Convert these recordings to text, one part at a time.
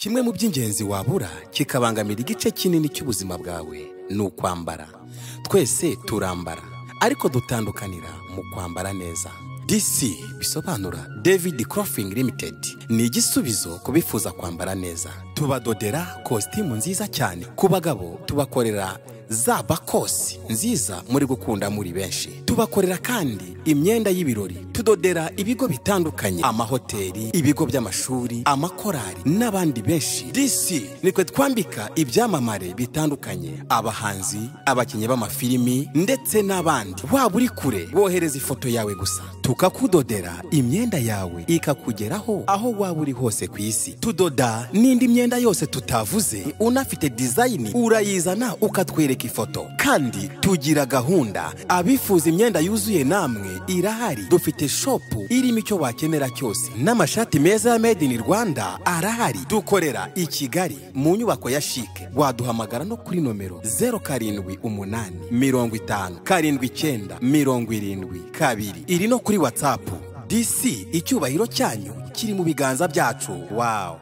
Kimwe mu by'ingenzi wabura kikabangamira igice kinini cy'ubuzima bwawe ni ukwambara. Twese turambara, ariko dutandukanira mu kwambara neza. DC bisobanura David Clothing Limited ni igisubizo kubifuza kwambara neza. Tubadodera kositimu nziza cyane. Ku bagabo tubakorera za bakosi nziza muri gukunda muri benshi. Tubakorera kandi imyenda y'ibirori. Tudodera ibigo bitandukanye, amahoteli, ibigo by'amashuri, amakorari n'abandi benshi. DC nitwe twambika ibyamamare bitandukanye, abahanzi, abakinnyi b'amafilimi ndetse n'abandi. Waba uri kure, wohereza ifoto yawe gusa tukakudodera imyenda yawe ikakugeraho aho waba uri hose ku isi. Tudoda n'indi myenda yose tutavuze. Unafite design urayizana ukatwereka ifoto. Kandi tugira gahunda, abifuza imyenda yuzuye namwe irahari. Dufite shopu irimo icyo wakenera cyose, n'amashati meza ya made in Rwanda arahari. Dukorera i Kigali mu nyubako ya Chic. Waduhamagara no kuri nomero 078 50 79 72. Iri no kuri WhatsApp. DC icyubahiro cyanyu kiri mu biganza byacu. Wow.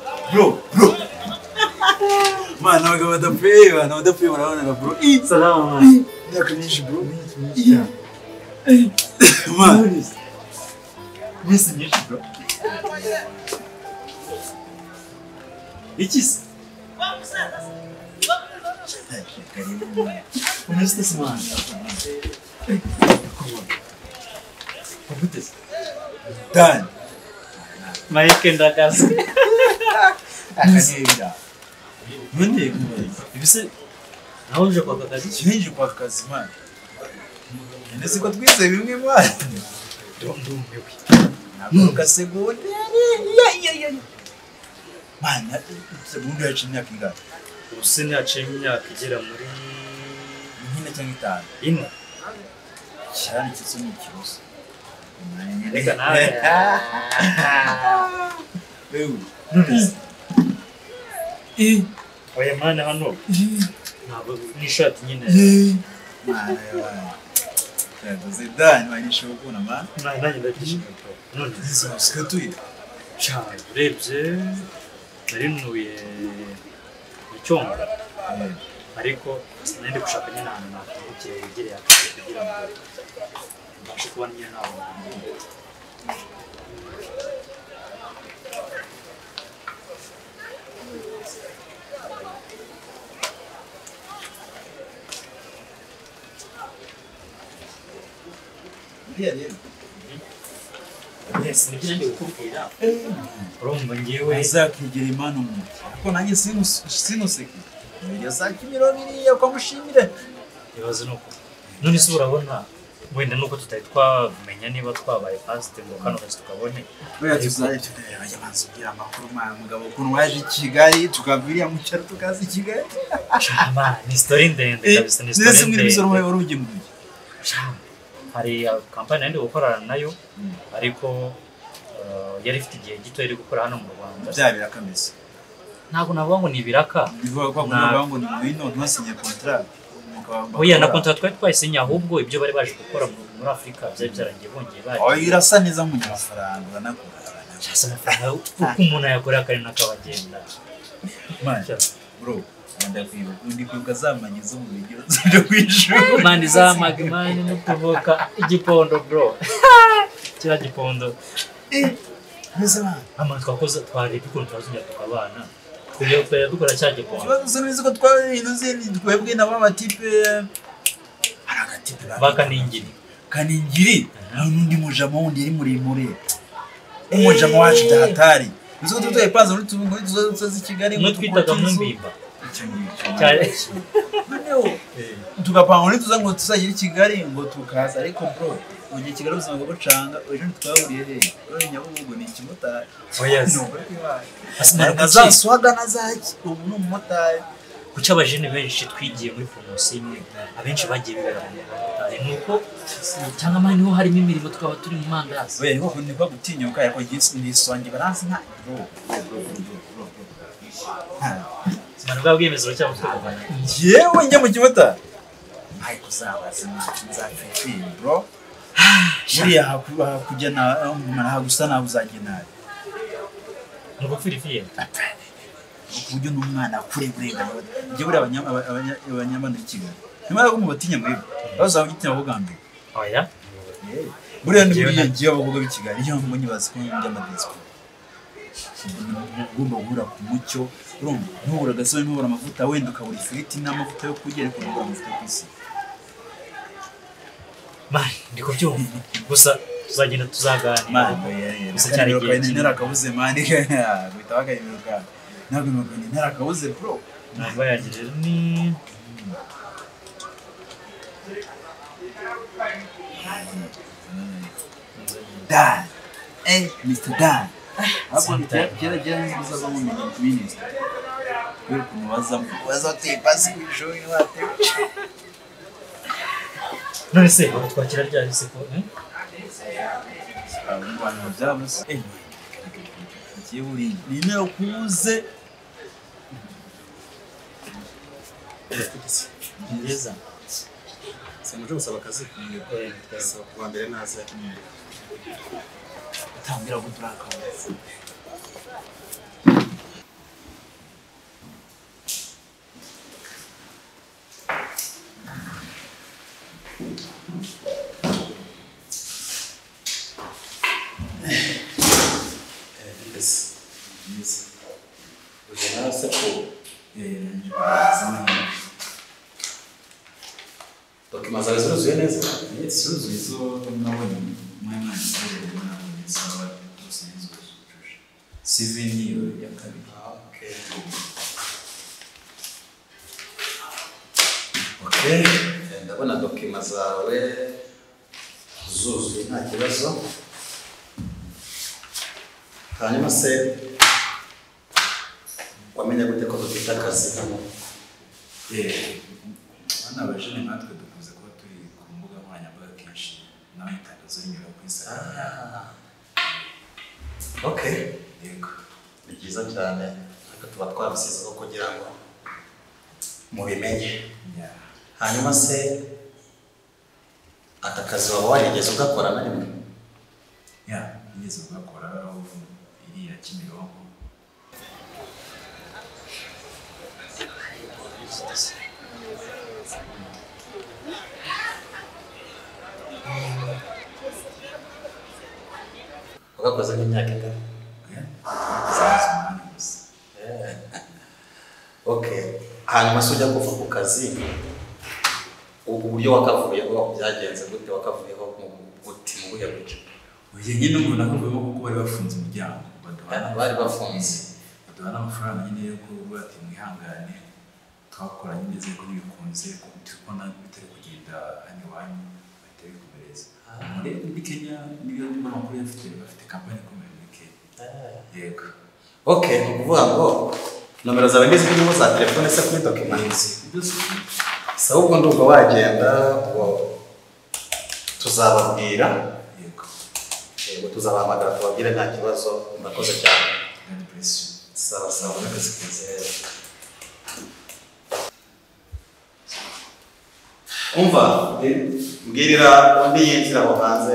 Bro. Man, I'm going to pay. I'm going to pay. Bro. Salama. Nakunishi bro. Man. Miss Nishi bro. Ichis. Como estás, man? Como estás? Dan. Mike da casa. Akanira. Munde. Ibise nauje kwa kazi. Chinji kwa kazi man. Nese ko twize bimwe mwana. Ndumbewe. Nakuruka segonde. Ya. Man, segonde yacu imyaka ingana. Usene yaciye imyaka igera muri Nkine cyangwa itanu. ino. Cyane kitso ni kibuso. Reka nawe. Bewu. None. Oya mwana hano. Ntabwo nishati nyine. Man. Yavuze Dan, wanisho kubona man. Nanjye ndakishimye. None Sikatuye. cyane urebye nari nuye icyombo ariko nari gushaka nyine ahantu nakugiye yegereye akazi kugira ngo mbashe kubona nyine nabo. rero Yes, nibyo ndi kukubwira. Urumva ngewe azakigera imana umuntu ariko nanjye sinuseke iyo saa Kimironko iriya kwa Mushimire ibibazo nuko none se urabona wenda nuko tutari twamenya niba twabaye pasite ngo kano kazi tukabone oya tuzajya banzubwira amakuru mugabo ukuntu waje i Kigali tukaviriya mu cyaro tukaza i Kigali shama ni story ndende kabisa ni story ndende nese mwiri wari ugiye mu hari kampani ndi gukorana nayo ariko yari ifite igihe gito iri gukora hano mu Rwanda byabira kameze ntabwo navuga ngo ni biraka bivuga ko navuga ngo ni wino ntusinye contract oya na contract twari twayisinye ahubwo ibyo bari baje gukora muri Afrika byari byarangiye bongeye baje oya irasa neza mu mafaranga uranakora cyasa amafaranga uko umuntu yakora kare nakabagenda bro ndakwiba undi kwibuka zamanyizo mu bigero byo kwishura mani zamagimani no kuvuka igipondo bro kira gipondo Meza ama twakoze twari bikuru twazunya tukabana kuyo pe dukora cyaje kwa kibazo nizo ko twahinduze twebwe na baba tipe aragatipe bakaningiri nundi mujama wundi iri muri umujama wacu datari nizo ko tutoye plaza muri tubungo tuzoza Kigali ngo twitaga mu mbimba tukapanga tuza ngo tuzagira Kigali ngo tukaza ariko bro ugiye Kigali ubuzima bwo gucanga ejo twahuriye he uri Nyabugogo ni ikimotari azaswaga nazaki ubu ni umumotari kuca abajene benshi twigiye muri promotion imwe abenshi bagiye bibera mu motari nuko cyangwa mani ho harimo imirimo twaba turi mu mandazi oya niko ni kwa gutinyuka yako nisonge baransi nta bro Simana bwabwemezero cyangwa tukabana yewe njye mu kimota hayi kuzabaza nzafiti bro buriya hakujya na hagusa na uzagena nuko firifiye uburyo n'umwana kure burengana njye buriya abanyamana Kigali nimara ko mubatinya mwebwe bazaho gitinya bugambe oya buriya ni buriya ngiye abavuga b'i Kigali iyo mbonye bazi ko by'amadisco ugomba guhura ku mucyo urumva ntubura gasobe ntubura amavuta wenda ukabura ifiriti n'amavuta yo kurya ariko ntubura amavuta yo kwisi mani ndiko byumva gusa tuzagenda tuzaganira mani gusa cyane ko nera kabuze mani guhita bakayiruka ntabwo ni nera kabuze bro ntabwo yagirira ni Dan Mr. Dan hapo kera nziza zo mu minister kuri kumubaza tipasi kwishoni wate none se twakira ryari se ko abantu byabuse kiye buri nine kuze neza Semuje gusaba akazi saba kuwa mbere naza tambira guturaka Dokima zawe zuzuye neza zuzuye zo nabonye mwana sawa CV niyo ya kabiri okay ndabona dokima zawe zuzuye nta kibazo hanyuma se wamenya gute ko dufite akazi hano Ana abajene natwe dukuze kuba turi ku mbuga nkoranyambaga kenshi nawe itangazo rinyura ku Instagram. Okay Yego ni byiza cyane ariko tuba twabisizeho kugira ngo mubimenye hanyuma se aka kazi waba warigeze ugakora na rimwe nigeze ugakora aho iriya Kimironko ugakoze n'imyaka ingana okay hanyuma se ujya kuva ku kazi uburyo wakavuyeho byagenze gute wakavuyeho uti mu buhe buryo ugiye nyine umuntu akuvuyemo kuko bari bafunze umuryango bari bafunze baduha n'amafaranga nyine yo kuvuga ati mwihangane twakoranye neza ko bikunze kubona bitari kugenda hano iwanyu bitari kumereza muri Kenya niyo n'amakuru bafite kampani ikomeye muri Kenya yego okay ni ukuvuga ngo nomero zawe ngizi zirimo za telefone se kuri documents se ubwo ndumva wagenda ngo tuzababwira yego tuzabahamagara tubabwire nta kibazo murakoze cyane sawa n'akazi keza umva mbwirira undi yinjira aho hanze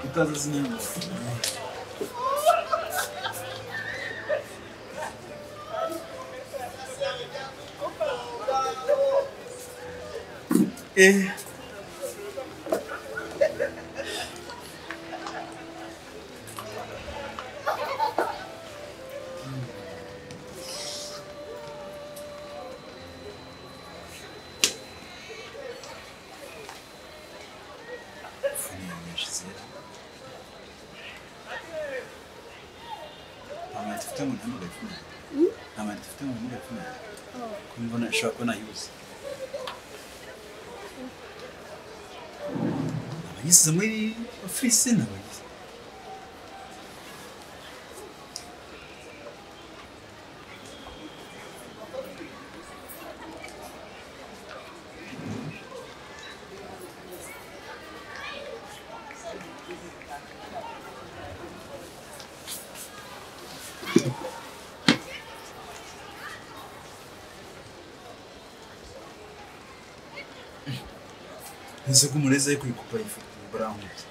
utazi zinyama mbona ishobora kuba nayuze abayisize muri ofisi n'abayize nzi ko umurezi ari kuyikupa ifoto baramutse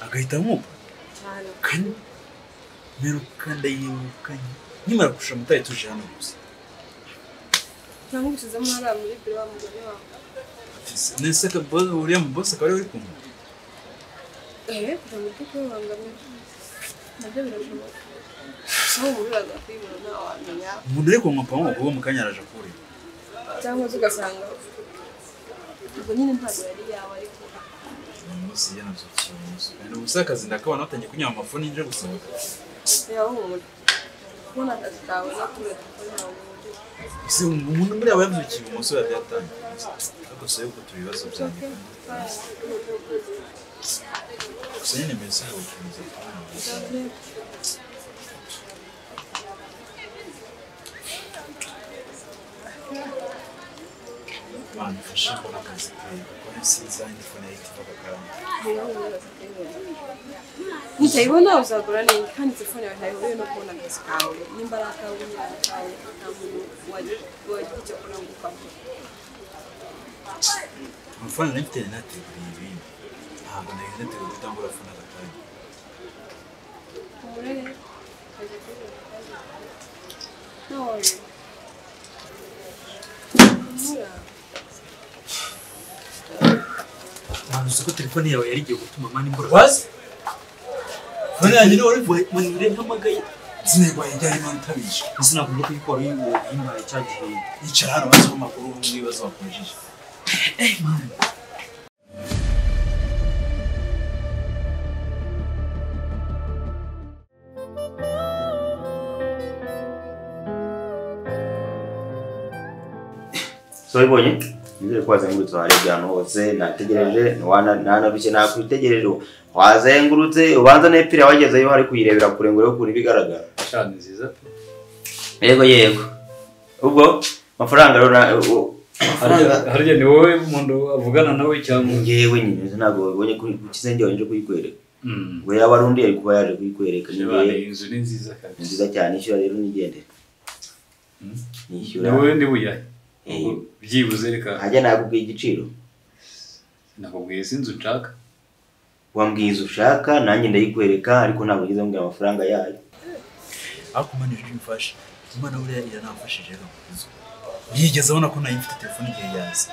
agahitamo kandi merukanda yimukanye nimara kusha mutaye tuje hano gusa cyangwa usizemo hara muri biro wa mugore wawe nese ka uriya mu boss akaba ari kumwe kuva mu byo kubangamye nabyo birashoboka aho umuriraga kwibura nawe wamenya umuntu ariko mwapa ngo mu kanya araje kuri cyangwa ugasanga ubwo nyine ntabwo yari yawe ariko umunsi yanazo kandi ubusakazi ndakabona batangiye kunywa amafoni nje gusohoka yaho umuntu kubona akazi kawe no kureka si umuntu muri abo yavukiye umusore yatangiye ariko se yuko tubibazo byanjye gusa nyine mbese ngo ukunze man fashion kwa kazi kwa nsiza ndifuna ikivuga kandi nitayibona uzagura nini kandi telefone yawe ntayihuriye no kubona akazi kawe n'imbaraga w'unyana kawe nta muntu wagiye kuranguka amafaranga n'ifite nateguriye ibindi ntabwo nateguye gutangura funa gatanya umurere kaje Uzi ko telefone yawe yari igiye gutuma mani mbura wazi fone yanjye ni wari manire nkamagaye zinegwa yajyanye mani tabisha ese nagomba kuyikora yimbaye cyagiye yicara hano bazi ko makuru n'ibibazo bakoresheje man ibonye nizere ko wazengurutse warebye ahantu hose nategereje nanarushye nakwitegereje wazengurutse ubanza n'epfira wagezeyo hari kuyirebera kure ngo urebe ukuntu bigaragara cyane nziza yego ubwo amafaranga rero harya ni wowe umuntu avugana nawe cyangwa ngewe nyine ntabwo ubonye kuri kizenge wanje kuyikwereka we abarundi ari kuba yaje kuyikwereka niye inzu ni nziza kabisa nziza cyane ishyura rero nigendere nishyura niwe ndi buya byibuze reka hajya nakubwiye igiciro nakubwiye sinzu nshaka wambwiye inzu ushaka nanjye ndayikwereka ariko ntabwo ngize mbwira amafaranga yayo ariko mani uje umfasha umwana uriya iranamfashije rero yigeze abona ko nayo mfite telefone igihe yaza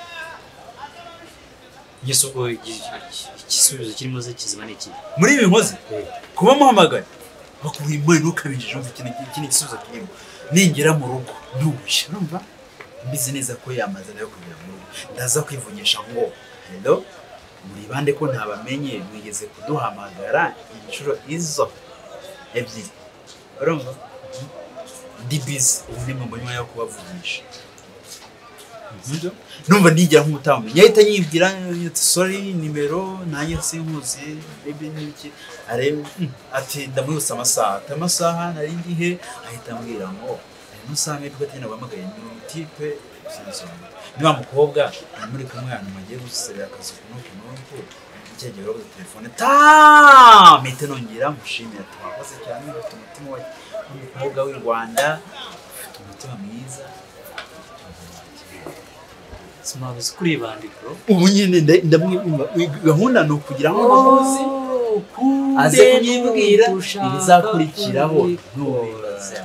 Yesuko igisubizo kirimo ze kizima n'iki muri ibi nkoze kuba muhamagaye bakuye imwe ntukabinjije umva ikindi gisubizo kirimo ningera mu rugo ntushye urumva mbizi neza ko yamaze nayo kugira mu rugo ndaza kwivunyisha ngo hello muri bande ko ntabamenye mwigeze kuduhamagara inshuro izo ebyiri urumva ndi busy ubu ni mu nyuma yo kubavugisha numva nijya nk'umutamenya yahita yibwira sorry nimero nanjye sinkuzi baby niki arebe ati ndamwibutsa amasaha nari ndihe ahita ambwira ngo musange twatena bamagaye ni type sinzonga niba mukobwa muri kumwe hano magiye gusubira akazi kunuko cyegera ro telefone mite nongera mushimira twakoze cyane umutima wa umukobwa w'u Rwanda ufite umutima mwiza Smabizi kuri bandiko ubu nyine ndamwimba gahunda no kugira ngo bamuzi aze kunyibwira ibizakurikiraho ntubibaze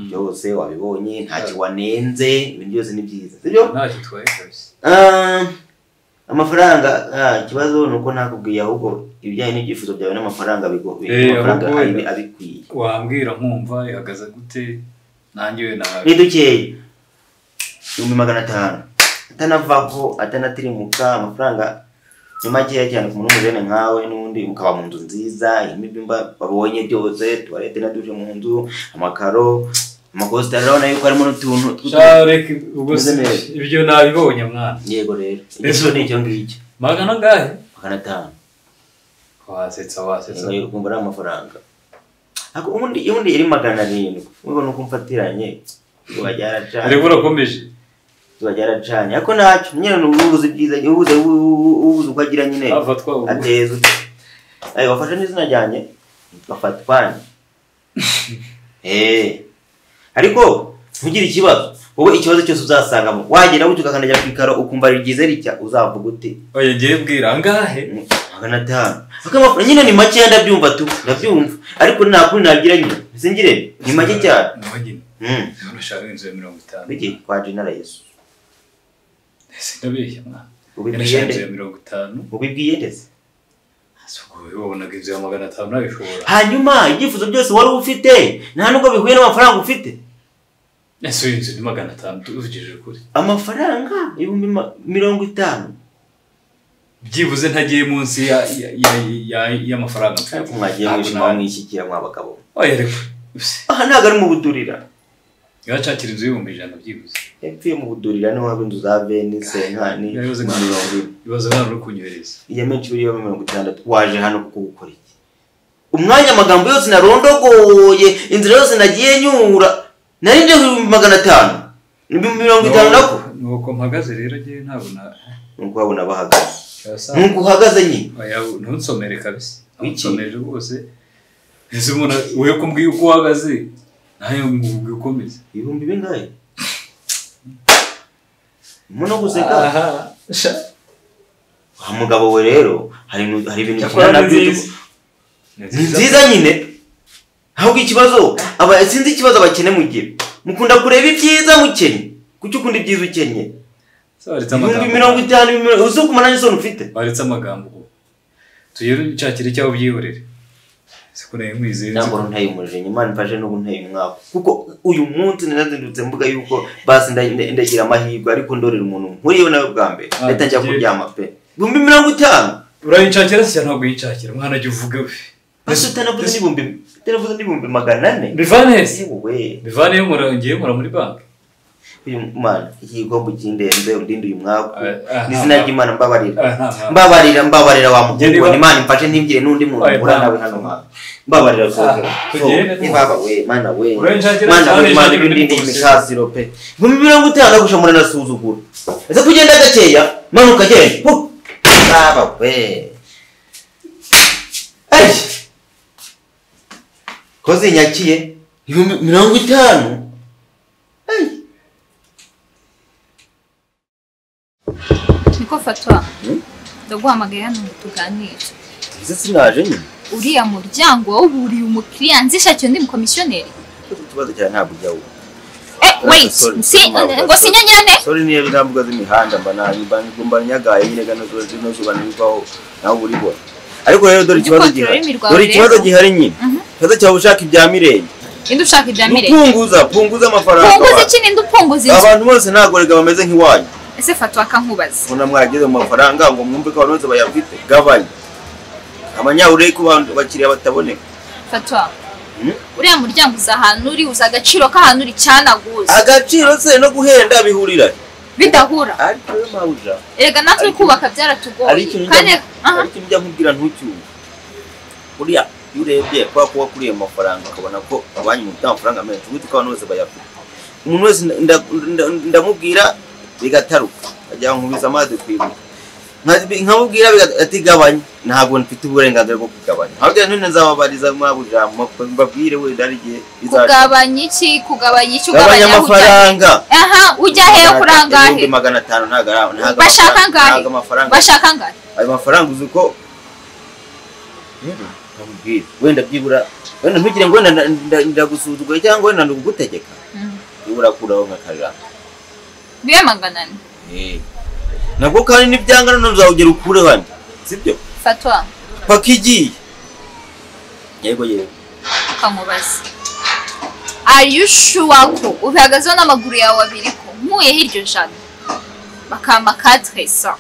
byose wabibonye ntacyo wanenze ibintu byose ni byiza sibyo ntacyo twaye kabisa amafaranga ikibazo nuko nakubwiye ahubwo ibijyanye n'ibyifuzo byawe n'amafaranga amafaranga abikwiye wambwira nkumva ihagaze gute nanjye we nawe ni dukeye 500 atanavaho atanatirimuka amafaranga ni makeya cyane ku muntu mujene nkawe n'undi mukaba mu nzu nziza imibyumba babonye byose toilette na douche mu nzu amakaro amakositara urabona yuko harimo n'utuntu shareke ubwo ibyo nabibonye mwana yego rero eso ni cyo ngicyo magana ngahe 500 wasetsa rero kumva amafaranga ako ubundi yari 700 ubwo nuko mfatiranye bajyara cyane ariko urakomeje tubajaracanye ako nacyo nyine n'ubuvuzi byiza ubuvuzi ukagira nyine ateza ayo wafashe n'izina ryanye bafatwanye ariko ntugire ikibazo wowe ikibazo cyose uzasangamo wagera gutuka kanajya kwikaro ukumva rigize ritya uzavuga ute oya ngiye bwira angahe 500 akamafaranga nyine ni make ndabyumva ndabyumva ariko nakuri nagira nyine singire ni make cyane urashaka inzu ya 50 biki kwa General Yesu Sindabeshya mwana. Ubibwiye nde? 50. Ubibwiye ndese? Asuko wobonaga inzu ya 500 nabishobora. Hanyuma igifuzo byose wari ufite nta nubwo bihuye n'amafaranga ufite. Ese inzu ni 500 tuvugije kuri. Amafaranga 50. Byibuze ntagiye munsi y'amafaranga mfite. Mwagiye mwishima mwishyikira mwabagabo. Oya reko. Aha ntago ari mu budurira. Yacakira inzu y'ibihumbi 100 byibuze. Yapfiye mu budurira no waba inzu za Venice nkani. Ibibazo nari kunywereza. Iya menshi biri 60 waje hano kugukora iki? Umwanya amagambo yose narondogoye inzira yose nagiye nyura nari nje 500. Ni 50 nako. Nuko mpagaze rero giye ntabona. Nuko wabona bahagaze. Nuko uhagaze nyine. Oya ntunsomere kabisa. Ntunsomere rwose. Ese umuntu uye kumbwiye uko uhagaze. Nayo nguvuga ukomeze. Ibihumbi bingahe? Muno guseka. Aha. Umugabo we rero hari ibintu nziza nyine. Ahubwo ikibazo sinzi ikibazo abakene mugira. Mukunda kureba ibyiza mukennye. Kuki ukunda ibyiza ukennye? Sawarita amagambo. 50 uzo kumana n'izo ufite. Waritse amagambo. Tuyero cyakire cyaho byihorere. Sikone mwizeye. Ntabwo ntayimurije Imana mfashe no gunteye umwaka. Kuko uyu munsi narazindutse mvuga yuko basi ndagira amahirwe ariko ndorera umuntu nkuriyo nawe bwa mbere. Leta njya kuryama pe. 50. Urayicakira se ntabwo yicakira mwana ajye uvuga we. Basi utanavuze n'ibihumbi 400. Bivanese. Yewe. Bivane yo murangiye mura muri bank. Uyu mwana ikigombo kindenze undinde uyu mwaka. Nizina ry'Imana mbabarira wa muhungu Imana imfashe ntimbire nundi muntu ura nawe hano mwana. Mbabarira soke. Ni baba we mana we. Mana ibindi mikaziro pe. 50 gusha muri nasuzugura. Ese kugenda gakeya manuka genda. Baba we. Ai! Kozi nyakiye 50. Ai! Niko fatwa. Ndaguhamagaye hano tuganire. Izo sinaje nyine. Uriya muryango w'uburiye umukiriya nzishakiye ndi mukomisiyoneri. Tubaze cyane ntabwo ujya wo. Wait, ngo sinyanyane. Sorry niyo bitambuga z'imihanda mba nyagaye nyine gano zo bana nibaho naho buri bo. Ariko rero dore ikibazo gihari nyine. Kaza cyawe ushaka ibya mirenge. Indi ushaka ibya mirenge. Punguza amafaranga. Punguza iki nindi upunguza. Abantu bose nagorega bameze nk'iwanyu. Ese fatwa kankubaza. Kuna mwageze mu mafaranga ngo mwumve ko abantu bose bayafite. Gabanya. Amanyawure ku bantu bakiriya bataboneka. Fatwa. Uriya muryango uza ahantu uri uza agaciro k'ahantu uri cyanaguza. Agaciro se no guhenda bihurira. Bidahura. Ariko mawuja. Erega natwe kubaka byaratugoye. Kandi ariko njya nkubwira ntucyuye. Uriya yurebye kwa kuriye amafaranga akabona ko abanye mu by'amafaranga menshi ubuti ko abantu bose bayafite. Umuntu wese ndamubwira bigataruka. Ajya nkubiza amazi kwibuka. Nkamubwira bigatigabanya ntabwo mfite uburenganzira bwo kugabanya. Ahubwo none nzababariza mwabuja mbabwire we darigiye kugabanya iki ugabanya amafaranga. Aha ujya he kurangahe 500 ntago bashaka ngahe ayo mafaranga uzuko nkamubwira wenda byibura wenda ntugire ngo ndagusuzugura cyangwa wenda ndugutegeka byibura kuraho nkakarira biye maganani nabwo kandi nibyanga none uzawugera ukure hano sibyo fatwa pakigiye yego kamubaza are you sure ko ubihagazeho n'amaguru yawe abiri ko nkuye hiryo jana bakamba 400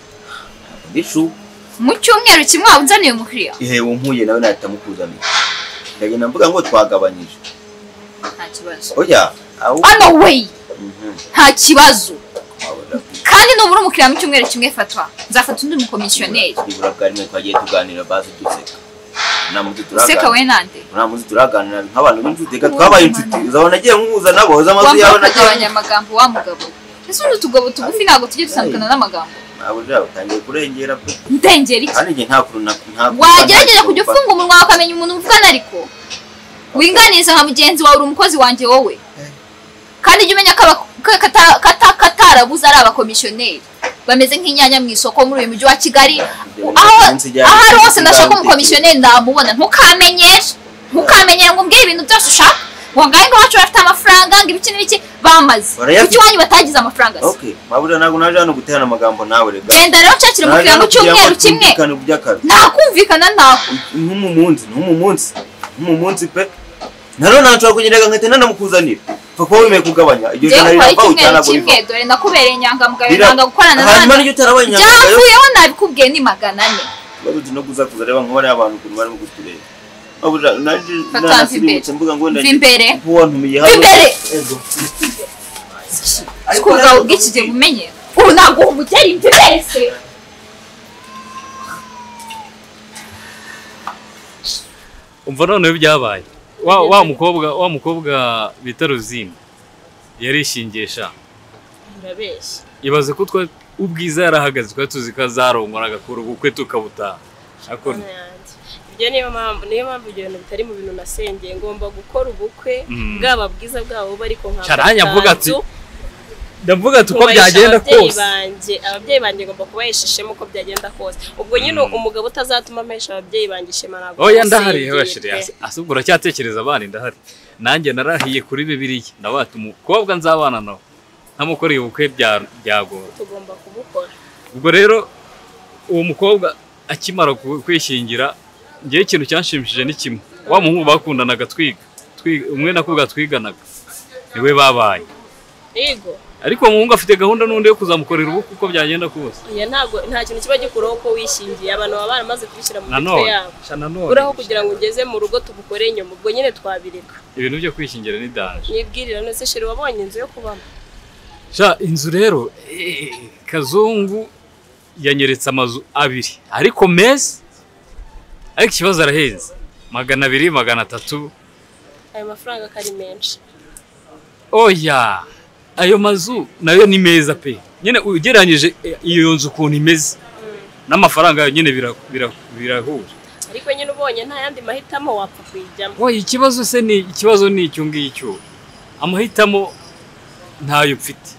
bishu mu cyumweru kimwe wabunzaniye umukiriya wo mpuye nawe natamukuzaniye ndagenda mvuga ngo twagabanyije nta kibazo oya no way nta kibazo kandi nubura umukiriya mu cyumweru kimwe fatwa nzafata undi mukomisiyoneri ibura bwari twagiye tuganira bazi duseka namuzi turaganira seka we nande namuzi turaganira nk'abantu b'incuti twabaye inshuti uzabona agiye nkuza nabo hoza amazu yawe nagabanya amagambo wa mugabo ese undi tugabo tugufi ntago tujye dusangana n'amagambo abo jya utangiye kurengera pe ndengera iki kandi nta kuntu wagerageje kujya ufunga umunwa wakamenya umuntu uvugana ariko winganiza nka mugenzi wawe uri umukozi wanjye wowe kandi jya umenya katarabuze ari abakomisiyoneri bameze nk'inyanya mu isoko muri uyu mujyi wa Kigali aho ari hose ndashaka umukomisiyoneri ndamubona ntukamenyere ngo mbwire ibintu byose ushaka wangaye ngo wacu bafite amafaranga ngo ibiki n'ibiki bamaze kuki wanyu batagize amafaranga se okay mabura nago naje hano guterana amagambo nawe rega genda rero cakira umukiriya mu cyumweru kimwe ntakumvikana ntako nk'umunsi pe naro nashobora kugerega nkete nanamukuzanira papa wemeye kugabanya iryo jana rirafa utana go kimwe dore nakubereye inyangamugayo nanga gukorana hanyuma n'icyo utarabanya byavuyeho nabikubwiye ni 400 baruti no kuza kuzareba nk'abari abantu kuntu bari mu guturera abuja naje nasirutse mbuga ngo ndaje imbere wantumiye hano ego sikuga ubwikije bumenye ubu nago umugera imbere se umva none byabaye wa mukobwa bita Ruzima yarishingesha urabeshya ibaze ko twa ubwiza yarahagaze twa tuzi kazarongora agakuru gukwe tukabuta akona ibyo niyo mpamvu ibyo bintu bitari mu bintu nasengeye ngomba gukora ubukwe bwaba bwiza bwabo bariko nka caranya mvuga ati ndavuga tuko byagenda kose ababyeyi banje ngomba kubayishishemo ko byagenda kose ubwo nyine umugabo utazatuma mpesha ababyeyi banje shema nago oya ndahari hewe shiri asubura cyatekereza abana ndahari nanjye narahiye kuri Bibiliya ndabata umukobwa nzabana nawe ntamukoreye ubukwe byagora tugomba kubukora ubwo rero uwo mukobwa akimara kwishingira ngiye ikintu cyanshimishije ni kimwe wa muhungu bakundanaga twiga umwe nakubwa twiganaga niwe babaye yego ariko umuhungu afite gahunda n'undi yo kuzamukorera ubukwe uko byagenda kose nta kintu kiba gikuraho ko wishingiye abantu baba baramaze kubishyira mu mitwe yabo uraho kugira ngo ugeze mu rugo tubukore inyuma ubwo nyine twabireka ibintu byo kwishingira ni danje nibwirira none se sheri wabonye inzu yo kubamo inzu rero Kazungu yanyeretse amazu 2 ariko meza ariko ikibazo arahenze 200 300 ayo mafaranga kari menshi oya ayo mazu nayo ni meza pe nyine ugereranyije iyo nzu ukuntu imeze n'amafaranga nyine birahuje ariko nyine ubonye nta yandi mahitamo wapfa kuyijyamo. Wowe ikibazo ni icyo ngicyo. Amahitamo ntayo mfite.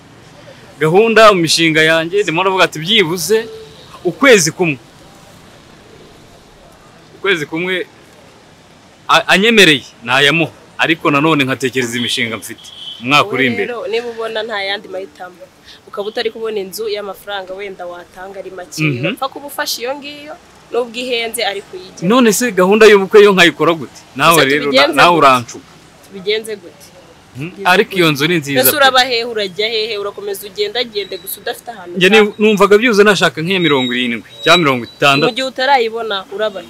Gahunda mu mishinga yanjye ndimo navuga ati byibuze ukwezi kumwe anyemereye nayamuha, ariko nanone nkatekereza imishinga mfite umwaka uri imbere. Niba ubona nta yandi mahitamo ukaba utari kubona inzu y'amafaranga wenda watanga ari make, upfa kuba ufashe iyo ngiyo nubwo ihenze ariko yijya. None se gahunda y'ubukwe yo nkayikora gute? Nawe rero nawe urancuka. Tubigenze gute? Ariko iyo nzu ni nziza. Ese uraba hehe, urajya hehe, urakomeza ugendagende gusa udafite ahantu? Njye numvaga byuze nashaka nk'iya 70 cyangwa 60. Mu gihe utarayibona uraba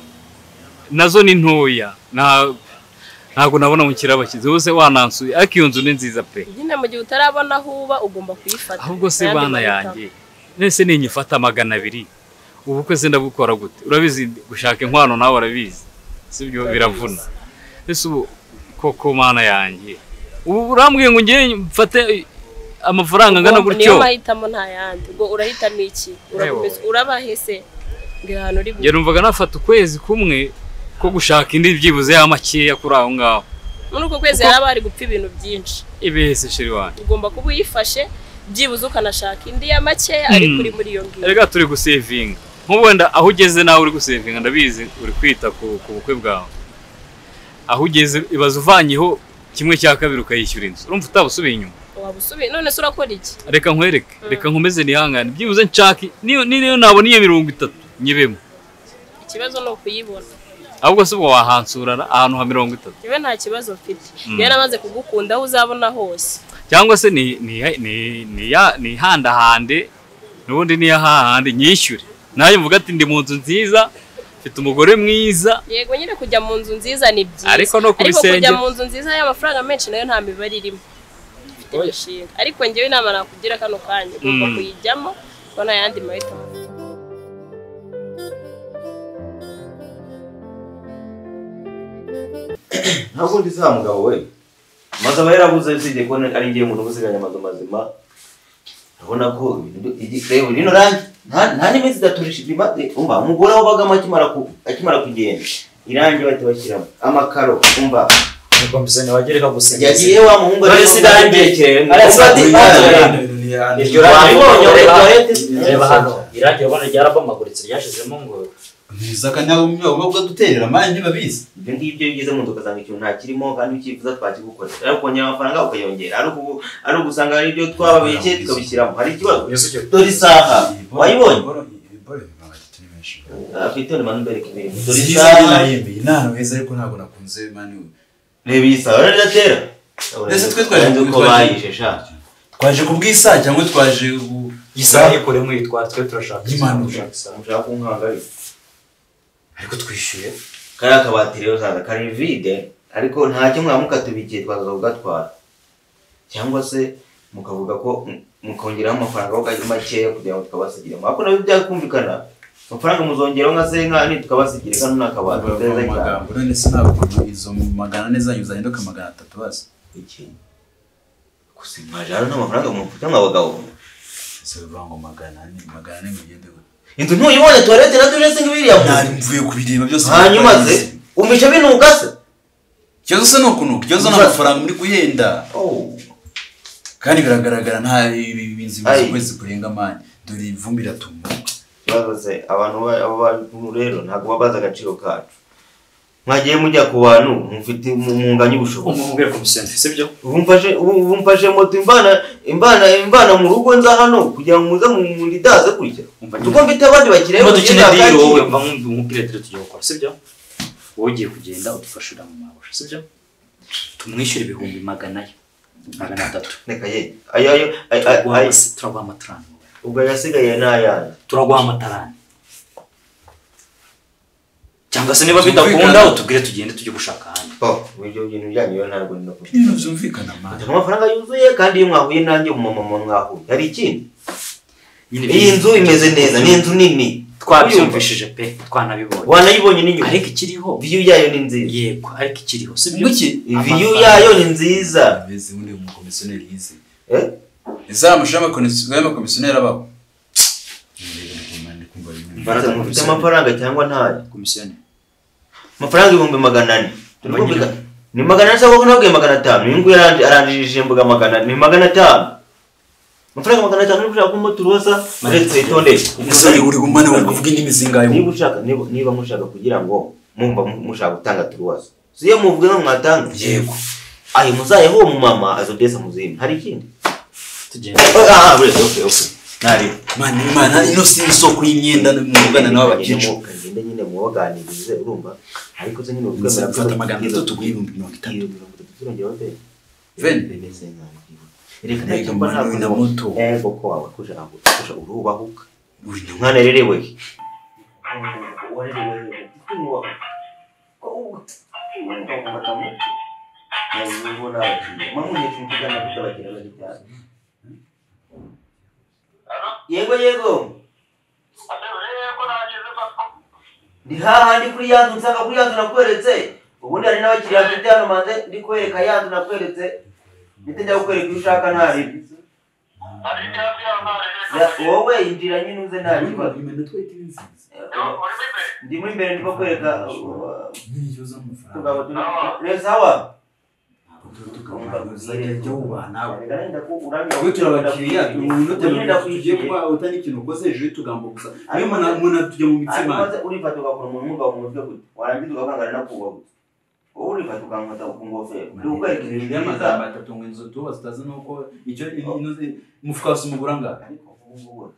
nazo ni ntoya, ntago nabona mu kirabakize hose wanansuye, ariko iyo nzu ni nziza pe. Nyine mu gihe utarabona huba ugomba kuyifata. Ahubwo se bana yanjye nese ninyifata 200 ubukwe se ndabukora gute? Urabizi gushaka inkwano nawe urabizi, sibyo biravuna. Ese ubu koko mana yanjye ubu urambwiye ngo ngiye mfate amafaranga ngana gutyo? Niyo mahitamo nta yandi. Ubwo urahitamo iki? Urabahese ngira hano uri. Nge numvaga nafata ukwezi kumwe ko gushaka indi byibuze ya makeya kuri aho ngaho. Muri uko kwezi yaraba ari gupfa ibintu byinshi. Ibese sheri wanjye. Ugomba kuba uyifashe byibuze ukanashaka indi ya makeya ari kuri muri iyo ngiyo. Erega turi gusevinga. Nk'ubu wenda aho ugeze nawe uri gusevinga ndabizi uri kwita ku bukwe bwawe. Aho ugeze ibaza uvanyeho 1/2 ukayishyura inzu. Urumva utabusubiye inyuma. Wabusubiye none se urakora iki? Reka nkwereke, reka nkomeze nihangane. Byibuze nshaki niyo nabona iyo 30 nyibemo. Ikibazo no kuyibona. Ahubwo se ubwo wahansurana ahantu ha 30. Niwe nta kibazo mfite. Yaramaze kugukunda aho uzabona hose. Cyangwa se ni handahande nubundi ni hahande nyishyure. Naye mvuga ati ndi mu nzu nziza, mfite umugore mwiza. Yego nyine kujya mu nzu nziza ni byiza. Ariko no kubisenge. Ariko kujya mu nzu nziza y'amafaranga menshi nayo nta mibare irimo. Ariko ngewe inama nakugira kano kanya ugomba kuyijyamo ko nta yandi mahitamo. Ntabwo ndiza mugabo we. Maze aba yarabuze usibye ko ari ngiye umuntu ubusiganya amazu mazima. Urabona ko rero rino rangi nta n'imezi idaturisha imaze umva umugore wabaga akimara kugenda irangi bahita bashyiramo amakaro umva Komisene wagereka gusenga. yagiye wa muhungu ari sigaye iryo reba hano irangi ubona ryarabomaguritse ryashizemo ngo nizakanyabumyo ubwo duterera manje nibabizi. ibyo ngibyo bigeze mu ndoka zanga ikintu nta kirimo kandi ukifuza twakigukorera ariko kongera amafaranga ukayongera ari ugusanga ari byo twababike tukabishyiramo hari ikibazo dore isaha wayibonye afite ni manu mbere kibiri dore isaha nayimbi inano heza ariko ntabwo nakunze mani reba isaha uraratera ese twe twaje ko bayishe sha twaje kubwisa cyangwa twaje isaha ikore mu yitwa twe turashaka imana ushaka kunkanga ariko twishyuye kari akabati rero zaza kari vide ariko ntacyo mwamukatubikiye twaza kugatwara cyangwa se mukavuga ko mukongeraho amafaranga ho makeya kugira ngo tukabasigira ariko nabyo byakumvikana amafaranga muzongeraho nka senkani tukabasigira kano nakabati neza cyane none se ntabwo izo magana neza nyuzanye ndoka 300 basi iki kusimajara n'amafaranga mufite nk'abagabo se bivango magana mugende intu ntuyibone toilette na duje singa biriya mvuye kubireba byose hanyuma ze umisha binuka se cyo se no kunuka cyo zo n'amafaranga muri guhenda kandi biragaragara nta ibinzi bikwezi kurenga manje dore ivumbi ratumuka bavuze abantu rero ntago babaza agaciro kacu mwagiye mujya ku bantu mufite munganya ubushobozi umubwire komisene sibyo umfashe moto imbana mu rugo nza hano kugira ngo muze mu ndidaze kurya tuko mfite abandi bakire ngo dukine diro wowe mva nk'umupira tugiye gukora sibyo wowe ugiye kugenda udufashira mu mabusha sibyo tumwishyura 200 reka ye ayo turaguha amatarani ubwo yasigaye n'ayandi turaguha amatarani cyangwa se niba bidakunda utubwire tugende tujye gushaka handi ibyo bintu byanyu ntabwo ndino kuko ibintu byumvikana manje amafaranga yuzuye kandi iyo mwahuye nanjye umumama mwahuye hari ikindi iyi nzu imeze neza ni inzu nini twabyumvishije pe twanabibonye wanayibonye n'inyuma ariko ikiriho view yayo ni nziza yego ariko ikiriho sibyo view yayo ni nziza beze undi mu komisioneri yize izamushama komisioneri abaho mfite amafaranga cyangwa ntayo komisioneri amafaranga 400 turumvikana ni 400 sako nabwiye 500 ningu yaranjije mbuga 500 ni 500 amafaranga 500 niba ushaka kumuturosa uretse itonde umusore uri gumane wakuvuga indimi zingayo niba mushaka kugira ngo mumva mushaka gutanga turosa siyo muvuge no mwatanga yego ayi muzayeho mu mama azodesa muzini hari ikindi tugenda okay nari mana ino si isoko y'imyenda mugana nawe abakicu ngende nyine mubaganirize urumva ariko se nyine ubwemera gufata magana tuguye 50 turongera bate vende neze nkana reka ntabwo na moto koko wawe kuja urubahuka mwana rerewe warerewe yego ndi hahandi kuri yanzu nsanga kuri yanzu nakweretse ubundi hari n'abakiriya mfite hano manze ndi kwereka yanzu nakweretse ndetse njya kukwereka ushaka ntari wowe injira nyine uze ntari ndi muri mbere ndimo kwereka sawa urifata ugakora umuntu mu mutwe gute warangiza ugakangana no kubaho urifata ukamufata ku ngofero ukwereka ibintu y'amagambo atatu ngo inzu tuba zitazi nuko icyo inoze mufuka wasumugura ngaho ariko ubu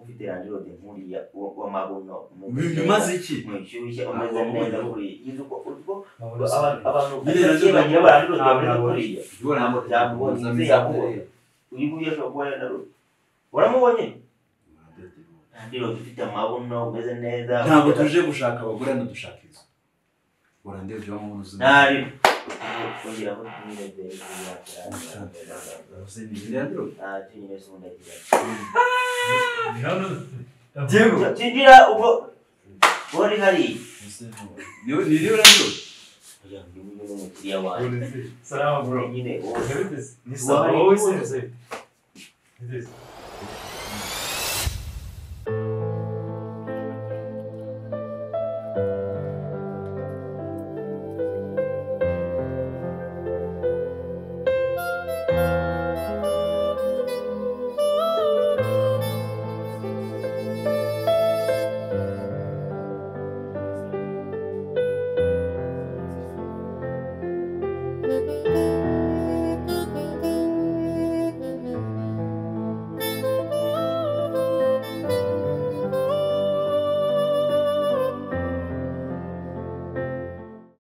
ufite ranjiro de nkuriya w'amabuno bimaze iki mwishyushye umeze neza kuri yizo ko abantu bagira baranjiro de nkuriya byamubonye yakubona uri kuyesha kwa naro waramubonye ranjiro ufite amabuno umeze neza ntabwo tuje gushaka abagore no dushaka izo urande byo mu nzu nari kongera ko nyine de Diego tindira ubwo bori hari ni ranjiro ya wani Salama bro. nyine Ni sawa.